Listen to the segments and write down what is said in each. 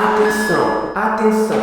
Atenção, atenção.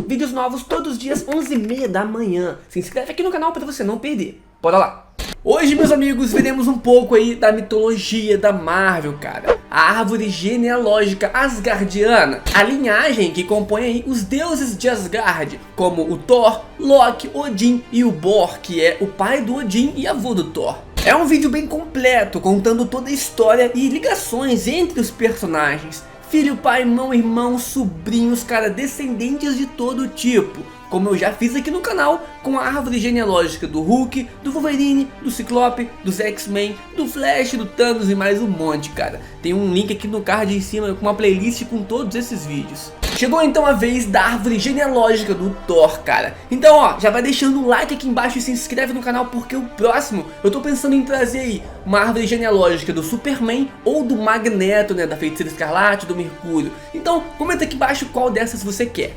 Vídeos novos todos os dias 11h30 da manhã. Se inscreve aqui no canal para você não perder. Bora lá. Hoje, meus amigos, veremos um pouco aí da mitologia da Marvel, cara. A árvore genealógica asgardiana, a linhagem que compõe aí os deuses de Asgard, como o Thor, Loki, Odin e o Bor, que é o pai do Odin e avô do Thor. É um vídeo bem completo, contando toda a história e ligações entre os personagens. Filho, pai, mão, irmão, sobrinhos, cara, descendentes de todo tipo. Como eu já fiz aqui no canal, com a árvore genealógica do Hulk, do Wolverine, do Ciclope, dos X-Men, do Flash, do Thanos e mais um monte, cara. Tem um link aqui no card em cima com uma playlist com todos esses vídeos. Chegou então a vez da árvore genealógica do Thor, cara. Então ó, já vai deixando um like aqui embaixo e se inscreve no canal, porque o próximo eu tô pensando em trazer aí uma árvore genealógica do Superman ou do Magneto, né, da Feiticeira Escarlate, do Mercúrio. Então comenta aqui embaixo qual dessas você quer.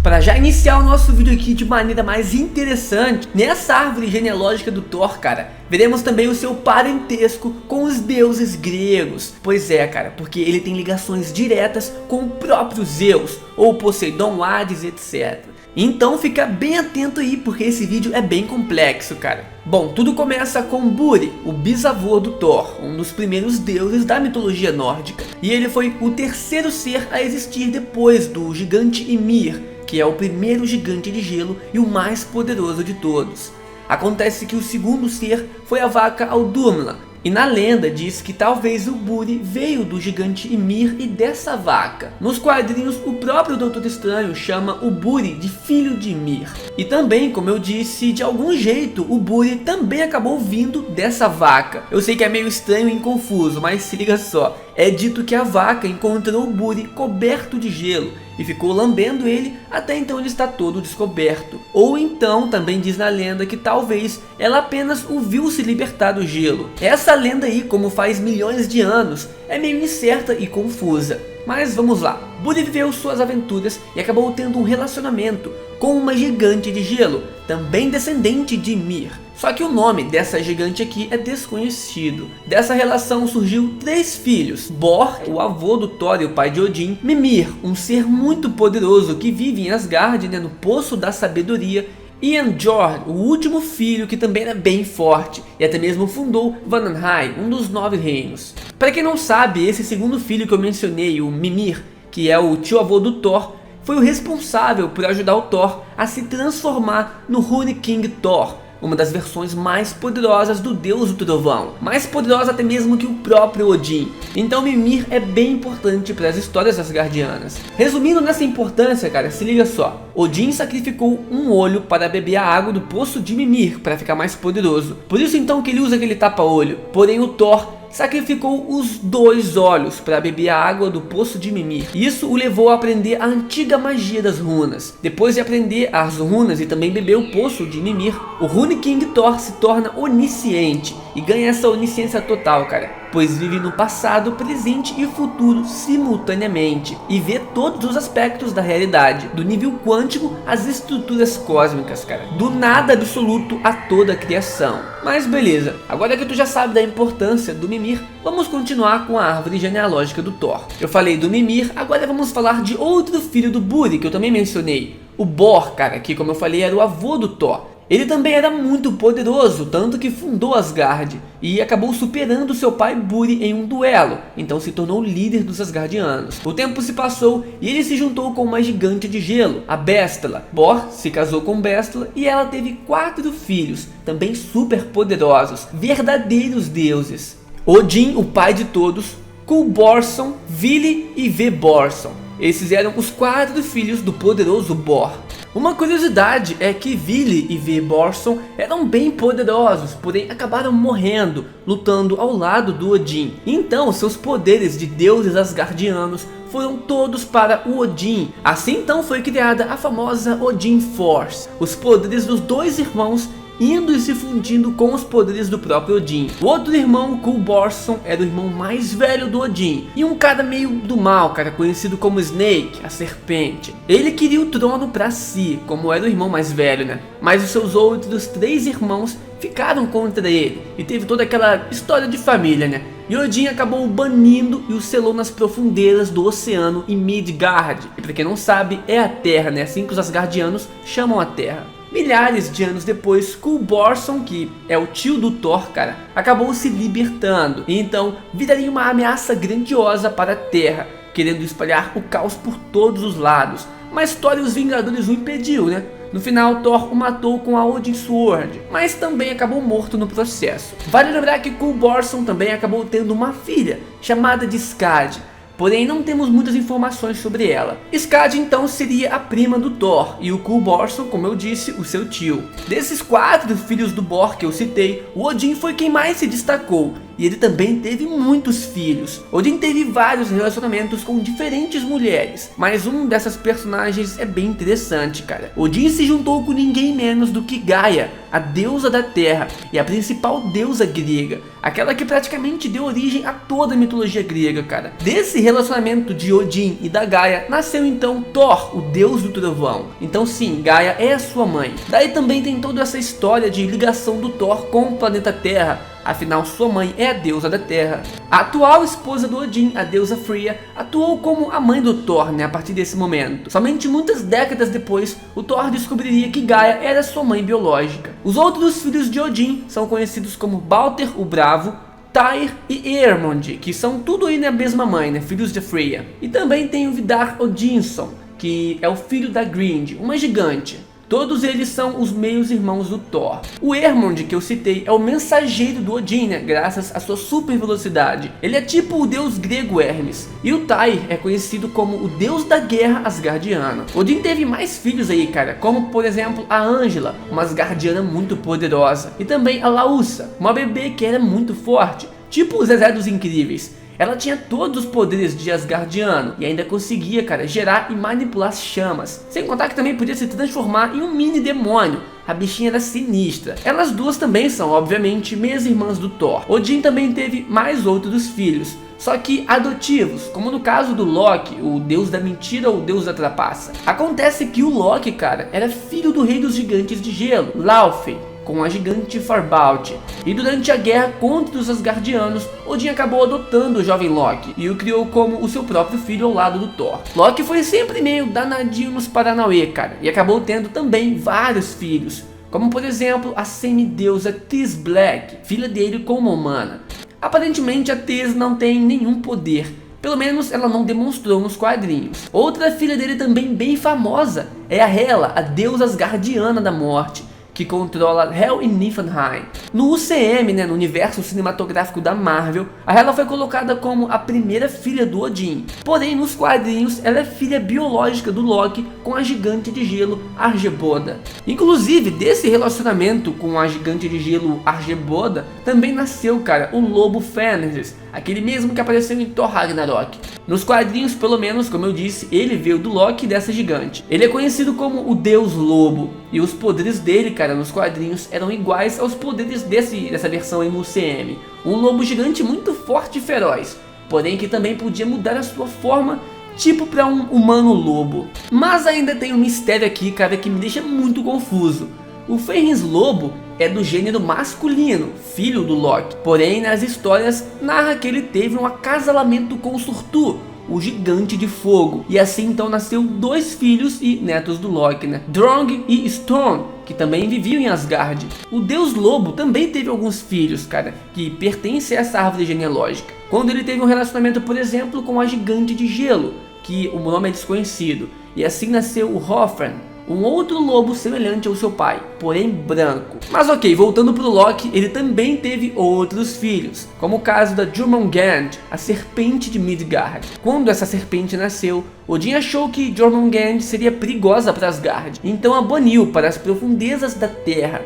Para já iniciar o nosso vídeo aqui de maneira mais interessante, nessa árvore genealógica do Thor, cara, veremos também o seu parentesco com os deuses gregos. Pois é, cara, porque ele tem ligações diretas com o próprio Zeus, ou Poseidon, Hades, etc. Então fica bem atento aí, porque esse vídeo é bem complexo, cara. Bom, tudo começa com Buri, o bisavô do Thor, um dos primeiros deuses da mitologia nórdica. E ele foi o terceiro ser a existir depois do gigante Ymir, que é o primeiro gigante de gelo e o mais poderoso de todos. Acontece que o segundo ser foi a vaca Audhumla, e na lenda diz que talvez o Buri veio do gigante Ymir e dessa vaca. Nos quadrinhos, o próprio Doutor Estranho chama o Buri de filho de Ymir. E também, como eu disse, de algum jeito o Buri também acabou vindo dessa vaca. Eu sei que é meio estranho e confuso, mas se liga só. É dito que a vaca encontrou o Buri coberto de gelo e ficou lambendo ele até então ele está todo descoberto. Ou então também diz na lenda que talvez ela apenas o viu se libertar do gelo. Essa lenda aí, como faz milhões de anos, é meio incerta e confusa. Mas vamos lá. Buri viveu suas aventuras e acabou tendo um relacionamento com uma gigante de gelo, também descendente de Ymir. Só que o nome dessa gigante aqui é desconhecido. Dessa relação surgiu 3 filhos: Bor, o avô do Thor e o pai de Odin; Mimir, um ser muito poderoso que vive em Asgard, né, no Poço da Sabedoria; e Anjord, o último filho, que também era bem forte e até mesmo fundou Vanheim, um dos 9 reinos. Para quem não sabe, esse segundo filho que eu mencionei, o Mimir, que é o tio-avô do Thor, foi o responsável por ajudar o Thor a se transformar no Rune King Thor, uma das versões mais poderosas do deus do trovão, mais poderosa até mesmo que o próprio Odin. Então Mimir é bem importante para as histórias asgardianas. Resumindo nessa importância, cara, se liga só. Odin sacrificou um olho para beber a água do poço de Mimir para ficar mais poderoso. Por isso então que ele usa aquele tapa-olho. Porém o Thor sacrificou os 2 olhos para beber a água do poço de Mimir. Isso o levou a aprender a antiga magia das runas. Depois de aprender as runas e também beber o poço de Mimir, o Rune King Thor se torna onisciente e ganha essa onisciência total, cara, pois vive no passado, presente e futuro simultaneamente e vê todos os aspectos da realidade, do nível quântico às estruturas cósmicas, cara, do nada absoluto a toda a criação. Mas beleza, agora que tu já sabe da importância do Mimir, vamos continuar com a árvore genealógica do Thor. Eu falei do Mimir, agora vamos falar de outro filho do Buri que eu também mencionei, o Bor, cara, que como eu falei era o avô do Thor. Ele também era muito poderoso, tanto que fundou Asgard e acabou superando seu pai Buri em um duelo, então se tornou líder dos Asgardianos. O tempo se passou e ele se juntou com uma gigante de gelo, a Bestla. Bor se casou com Bestla e ela teve 4 filhos, também super poderosos, verdadeiros deuses: Odin, o pai de todos, Kulborson, Vili e Veborson. Esses eram os 4 filhos do poderoso Bor. Uma curiosidade é que Vili e Veborson eram bem poderosos, porém acabaram morrendo, lutando ao lado do Odin. Então seus poderes de deuses asgardianos foram todos para o Odin. Assim então foi criada a famosa Odin Force, os poderes dos 2 irmãos indo e se fundindo com os poderes do próprio Odin. O outro irmão, Gulborson, era o irmão mais velho do Odin e um cara meio do mal, cara, conhecido como Snake, a serpente. Ele queria o trono pra si, como era o irmão mais velho, né? Mas os seus outros 3 irmãos ficaram contra ele e teve toda aquela história de família, né? E Odin acabou o banindo e o selou nas profundezas do oceano em Midgard. E pra quem não sabe, é a Terra, né? Assim que os Asgardianos chamam a Terra. Milhares de anos depois, Gulborson, que é o tio do Thor, cara, acabou se libertando. E então viraria uma ameaça grandiosa para a Terra, querendo espalhar o caos por todos os lados. Mas Thor e os Vingadores o impediu, né? No final, Thor o matou com a Odin Sword, mas também acabou morto no processo. Vale lembrar que Gulborson também acabou tendo uma filha, chamada de Skadi, porém não temos muitas informações sobre ela. Skadi então seria a prima do Thor e o Gulborson, como eu disse, o seu tio. Desses 4 filhos do Bor que eu citei, o Odin foi quem mais se destacou. E ele também teve muitos filhos. Odin teve vários relacionamentos com diferentes mulheres, mas um dessas personagens é bem interessante, cara. Odin se juntou com ninguém menos do que Gaia, a deusa da terra e a principal deusa grega, aquela que praticamente deu origem a toda a mitologia grega, cara. Desse relacionamento de Odin e da Gaia nasceu então Thor, o deus do trovão. Então sim, Gaia é a sua mãe. Daí também tem toda essa história de ligação do Thor com o planeta Terra. Afinal, sua mãe é a deusa da terra. A atual esposa do Odin, a deusa Freya, atuou como a mãe do Thor, né, a partir desse momento. Somente muitas décadas depois, o Thor descobriria que Gaia era sua mãe biológica. Os outros filhos de Odin são conhecidos como Balder o Bravo, Tyr e Eärmund, que são tudo aí na mesma mãe, né, filhos de Freya. E também tem o Vidar Odinson, que é o filho da Grind, uma gigante. Todos eles são os meios irmãos do Thor. O Eärmund que eu citei é o mensageiro do Odin, né, graças à sua super velocidade. Ele é tipo o deus grego Hermes. E o Tyr é conhecido como o deus da guerra asgardiana. Odin teve mais filhos aí, cara, como por exemplo a Ângela, uma asgardiana muito poderosa. E também a Laússa, uma bebê que era muito forte, tipo o Zezé dos Incríveis. Ela tinha todos os poderes de Asgardiano e ainda conseguia, cara, gerar e manipular as chamas. Sem contar que também podia se transformar em um mini demônio. A bichinha era sinistra. Elas duas também são, obviamente, meias irmãs do Thor. Odin também teve mais outros filhos, só que adotivos, como no caso do Loki, o deus da mentira ou o deus da trapaça. Acontece que o Loki, cara, era filho do rei dos gigantes de gelo, Laufey, com a gigante Farbalt. E durante a guerra contra os Asgardianos, Odin acabou adotando o jovem Loki e o criou como o seu próprio filho ao lado do Thor. Loki foi sempre meio danadinho nos Paranauê, cara, e acabou tendo também vários filhos, como por exemplo a semideusa Tys Black, filha dele com uma humana. Aparentemente a Tys não tem nenhum poder, pelo menos ela não demonstrou nos quadrinhos. Outra filha dele também bem famosa é a Hela, a deusa asgardiana da morte, que controla Hel e Niflheim. No UCM, né, no universo cinematográfico da Marvel, a Hela foi colocada como a primeira filha do Odin. Porém, nos quadrinhos, ela é filha biológica do Loki com a gigante de gelo Argeboda. Inclusive, desse relacionamento com a gigante de gelo Argeboda, também nasceu, cara, o Lobo Fenris, aquele mesmo que apareceu em Thor Ragnarok. Nos quadrinhos, pelo menos, como eu disse, ele veio do Loki e dessa gigante. Ele é conhecido como o Deus Lobo, e os poderes dele, cara, nos quadrinhos eram iguais aos poderes dessa versão em UCM. Um lobo gigante muito forte e feroz, porém que também podia mudar a sua forma, tipo para um humano lobo. Mas ainda tem um mistério aqui, cara, que me deixa muito confuso. O Fenris Lobo é do gênero masculino, filho do Loki. Porém, nas histórias, narra que ele teve um acasalamento com Surtur, o gigante de fogo. E assim então nasceu 2 filhos e netos do Loki, né? Drong e Storm, que também viviam em Asgard. O deus lobo também teve alguns filhos, cara, que pertencem a essa árvore genealógica. Quando ele teve um relacionamento, por exemplo, com a gigante de gelo, que o nome é desconhecido. E assim nasceu o Hofran, um outro lobo semelhante ao seu pai, porém branco. Mas ok, voltando pro Loki, ele também teve outros filhos, como o caso da Jormungand, a serpente de Midgard. Quando essa serpente nasceu, Odin achou que Jormungand seria perigosa para Asgard, então a baniu para as profundezas da terra.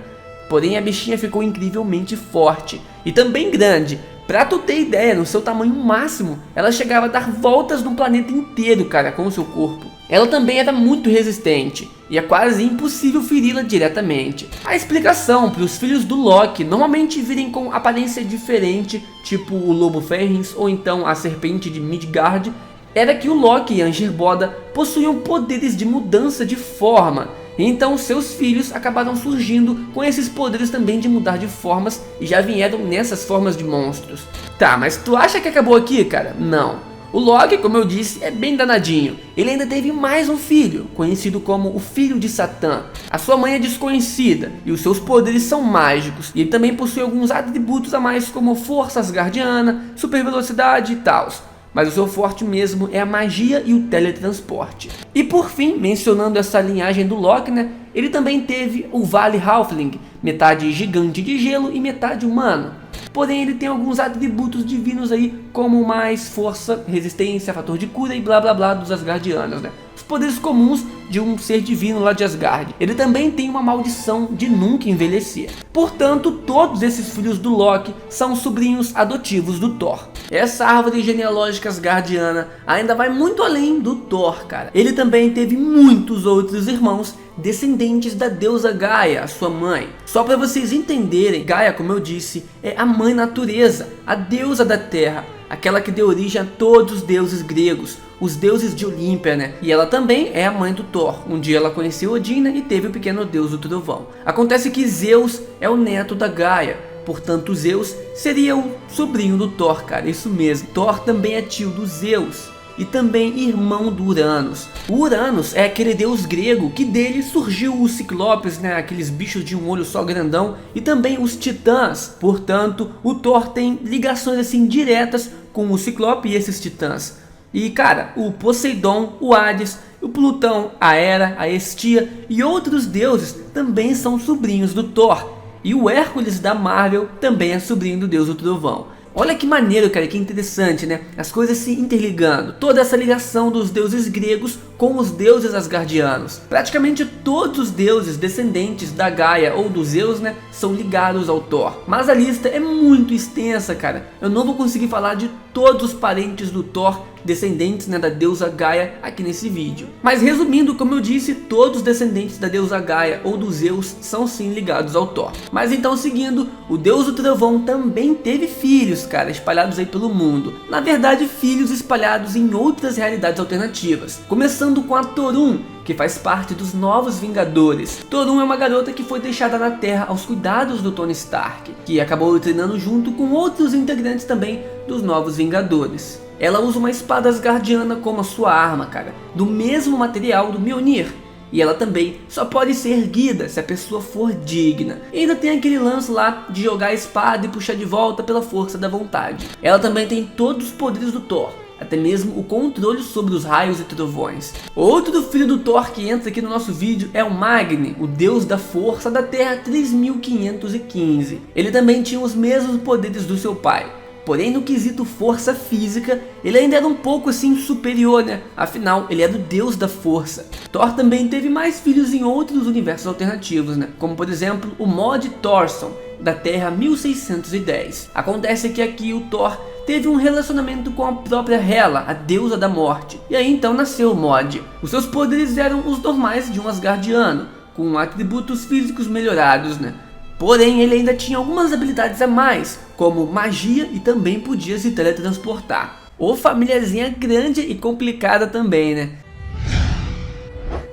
Porém a bichinha ficou incrivelmente forte e também grande. Pra tu ter ideia, no seu tamanho máximo, ela chegava a dar voltas no planeta inteiro, cara, com o seu corpo. Ela também era muito resistente, e é quase impossível feri-la diretamente. A explicação para os filhos do Loki normalmente virem com aparência diferente, tipo o Lobo Fenris ou então a Serpente de Midgard, era que o Loki e a Angerboda possuíam poderes de mudança de forma. Então seus filhos acabaram surgindo com esses poderes também de mudar de formas e já vieram nessas formas de monstros. Tá, mas tu acha que acabou aqui, cara? Não. O Loki, como eu disse, é bem danadinho. Ele ainda teve mais um filho, conhecido como o Filho de Satã. A sua mãe é desconhecida e os seus poderes são mágicos. E ele também possui alguns atributos a mais como força asgardiana, super velocidade e tal. Mas o seu forte mesmo é a magia e o teletransporte. E por fim, mencionando essa linhagem do Loki, né? Ele também teve o Vale Halfling, metade gigante de gelo e metade humano. Porém ele tem alguns atributos divinos aí, como mais força, resistência, fator de cura e blá blá blá dos Asgardianos, né? Os poderes comuns de um ser divino lá de Asgard. Ele também tem uma maldição de nunca envelhecer. Portanto, todos esses filhos do Loki são sobrinhos adotivos do Thor. Essa árvore genealógica asgardiana ainda vai muito além do Thor, cara. Ele também teve muitos outros irmãos descendentes da deusa Gaia, a sua mãe. Só para vocês entenderem, Gaia, como eu disse, é a mãe natureza, a deusa da terra, aquela que deu origem a todos os deuses gregos, os deuses de Olímpia, né? E ela também é a mãe do Thor. Um dia ela conheceu Odin, né? E teve o pequeno deus do trovão. Acontece que Zeus é o neto da Gaia, portanto Zeus seria o sobrinho do Thor, cara, isso mesmo. Thor também é tio do Zeus e também irmão do Uranus. O Uranus é aquele deus grego que dele surgiu os ciclopes, né, aqueles bichos de um olho só grandão, e também os titãs. Portanto, o Thor tem ligações assim diretas com o ciclope e esses titãs. E cara, o Poseidon, o Hades, o Plutão, a Hera, a Hestia e outros deuses também são sobrinhos do Thor. E o Hércules da Marvel também é sobrinho do deus do trovão. Olha que maneiro, cara, que interessante, né? As coisas se interligando. Toda essa ligação dos deuses gregos com os deuses asgardianos. Praticamente todos os deuses descendentes da Gaia ou dos Zeus, né, são ligados ao Thor. Mas a lista é muito extensa, cara. Eu não vou conseguir falar de todos os parentes do Thor descendentes, né, da deusa Gaia aqui nesse vídeo. Mas resumindo, como eu disse, todos os descendentes da deusa Gaia ou dos Zeus são sim ligados ao Thor. Mas então seguindo, o deus do trovão também teve filhos, cara, espalhados aí pelo mundo. Na verdade, filhos espalhados em outras realidades alternativas. Começando com a Torun, que faz parte dos Novos Vingadores. Torun é uma garota que foi deixada na Terra aos cuidados do Tony Stark, que acabou treinando junto com outros integrantes também dos Novos Vingadores. Ela usa uma espada asgardiana como a sua arma, cara, do mesmo material do Mjolnir. E ela também só pode ser erguida se a pessoa for digna. E ainda tem aquele lance lá de jogar a espada e puxar de volta pela força da vontade. Ela também tem todos os poderes do Thor, até mesmo o controle sobre os raios e trovões. Outro filho do Thor que entra aqui no nosso vídeo é o Magni, o deus da força da Terra 3515. Ele também tinha os mesmos poderes do seu pai. Porém, no quesito força física, ele ainda era um pouco assim superior, né? Afinal, ele era o deus da força. Thor também teve mais filhos em outros universos alternativos, né? Como por exemplo, o Mod Thorson, da Terra 1610. Acontece que aqui o Thor teve um relacionamento com a própria Hela, a deusa da morte. E aí então nasceu o Mod. Os seus poderes eram os normais de um Asgardiano, com atributos físicos melhorados, né? Porém, ele ainda tinha algumas habilidades a mais, como magia e também podia se teletransportar. Ô famíliazinha grande e complicada também, né?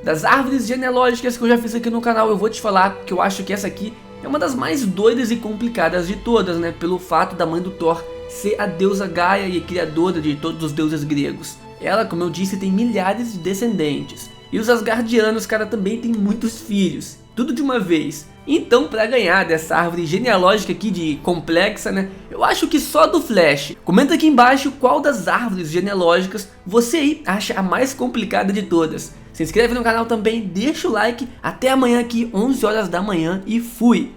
Das árvores genealógicas que eu já fiz aqui no canal, eu vou te falar que eu acho que essa aqui é uma das mais doidas e complicadas de todas, né? Pelo fato da mãe do Thor ser a deusa Gaia e criadora de todos os deuses gregos. Ela, como eu disse, tem milhares de descendentes. E os Asgardianos, cara, também tem muitos filhos. Tudo de uma vez. Então, para ganhar dessa árvore genealógica aqui de complexa, né? Eu acho que só do Flash. Comenta aqui embaixo qual das árvores genealógicas você aí acha a mais complicada de todas. Se inscreve no canal também, deixa o like. Até amanhã aqui, 11 horas da manhã e fui!